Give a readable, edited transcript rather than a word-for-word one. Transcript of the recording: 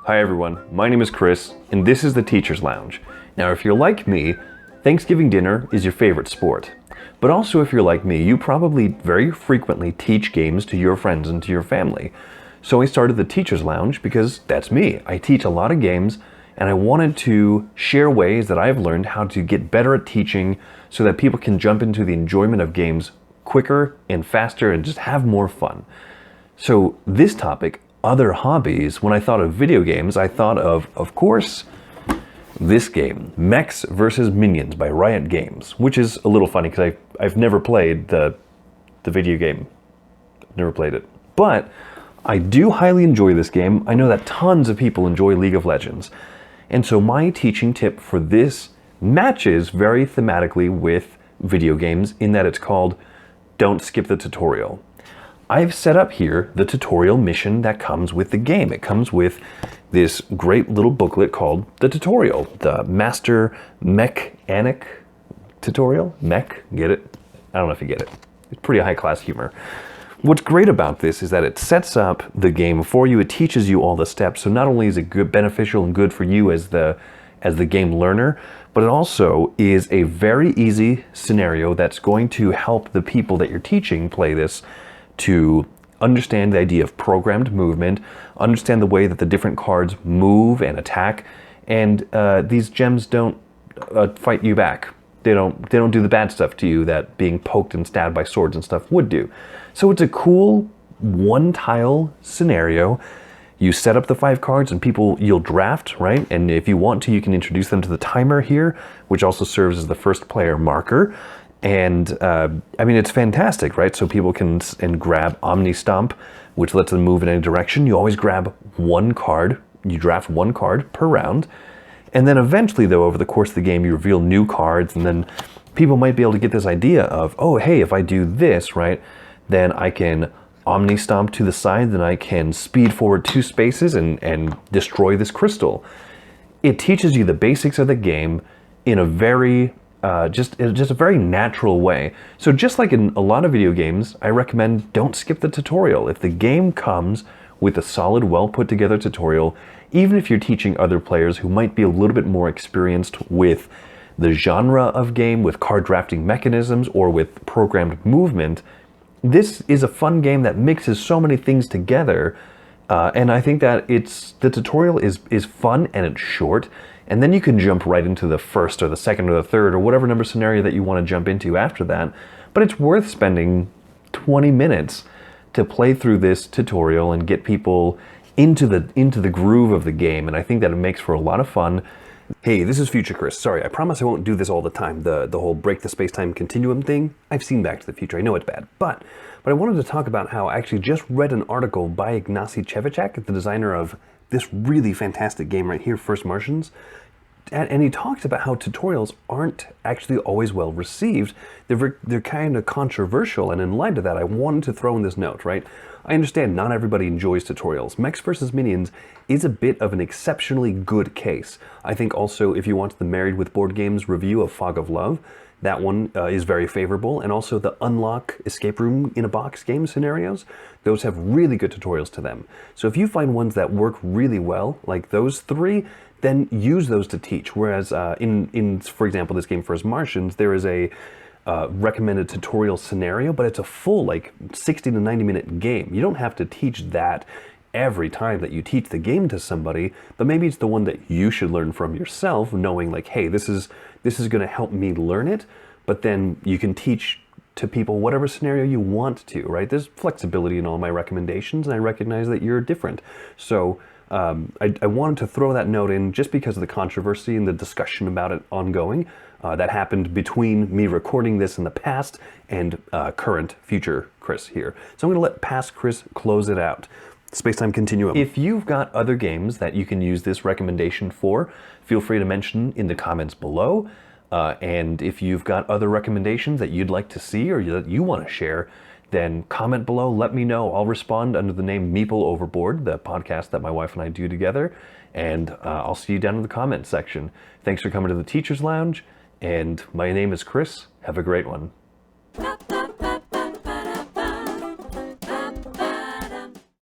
Hi everyone, my name is Chris, and this is the Teacher's Lounge. Now if you're like me, Thanksgiving dinner is your favorite sport. But also if you're like me, you probably very frequently teach games to your friends and to your family. So I started the Teacher's Lounge because that's me. I teach a lot of games, and I wanted to share ways that I've learned how to get better at teaching so that people can jump into the enjoyment of games quicker and faster and just have more fun. So this topic, other hobbies, when I thought of video games, I thought of course, this game, Mechs vs. Minions by Riot Games, which is a little funny because I've never played the video game. Never played it. But I do highly enjoy this game. I know that tons of people enjoy League of Legends. And so my teaching tip for this matches very thematically with video games in that it's called Don't Skip the Tutorial. I've set up here the tutorial mission that comes with the game. It comes with this great little booklet called the tutorial, the Master Mechanic tutorial. Mech, get it? I don't know if you get it. It's pretty high class humor. What's great about this is that it sets up the game for you. It teaches you all the steps. So not only is it good, beneficial and good for you as the game learner, but it also is a very easy scenario that's going to help the people that you're teaching play this to understand the idea of programmed movement, understand the way that the different cards move and attack, and these gems don't fight you back. They don't do the bad stuff to you that being poked and stabbed by swords and stuff would do. So it's a cool one-tile scenario. You set up the 5 cards and you'll draft, right? And if you want to, you can introduce them to the timer here, which also serves as the first player marker. And I mean, it's fantastic, right? So people can grab Omni Stomp, which lets them move in any direction. You always grab one card. You draft one card per round. And then eventually, though, over the course of the game, you reveal new cards. And then people might be able to get this idea of, oh, hey, if I do this, right, then I can Omni Stomp to the side. Then I can speed forward 2 spaces and destroy this crystal. It teaches you the basics of the game in a very just a very natural way. So just like in a lot of video games, I recommend don't skip the tutorial. If the game comes with a solid, well put together tutorial, even if you're teaching other players who might be a little bit more experienced with the genre of game, with card drafting mechanisms, or with programmed movement, this is a fun game that mixes so many things together. And I think that the tutorial is fun and it's short. And then you can jump right into the first or the second or the third or whatever number scenario that you want to jump into after that. But it's worth spending 20 minutes to play through this tutorial and get people into the groove of the game. And I think that it makes for a lot of fun. Hey, this is Future Chris. Sorry, I promise I won't do this all the time. The whole break the space-time continuum thing. I've seen Back to the Future. I know it's bad. But I wanted to talk about how I actually just read an article by Ignacy Cevicek, the designer of this really fantastic game right here, First Martians. And he talks about how tutorials aren't actually always well received. They're kind of controversial, and in light of that, I wanted to throw in this note, right? I understand not everybody enjoys tutorials. Mechs vs. Minions is a bit of an exceptionally good case. I think also if you want the Married with Board Games review of Fog of Love, that one is very favorable, and also the Unlock Escape Room in a Box game scenarios, those have really good tutorials to them. So if you find ones that work really well, like those 3, then use those to teach. Whereas in for example, this game First Martians, there is a recommended tutorial scenario, but it's a full like 60 to 90 minute game. You don't have to teach that every time that you teach the game to somebody, but maybe it's the one that you should learn from yourself, knowing like, hey, this is going to help me learn it, but then you can teach to people whatever scenario you want to, right? There's flexibility in all my recommendations, and I recognize that you're different. So I wanted to throw that note in just because of the controversy and the discussion about it ongoing that happened between me recording this in the past and current future Chris here. So I'm going to let past Chris close it out. Space-time continuum. If you've got other games that you can use this recommendation for, feel free to mention in the comments below. And if you've got other recommendations that you'd like to see or that you want to share, then comment below, let me know. I'll respond under the name Meeple Overboard, the podcast that my wife and I do together. And I'll see you down in the comments section. Thanks for coming to the Teacher's Lounge. And my name is Chris. Have a great one.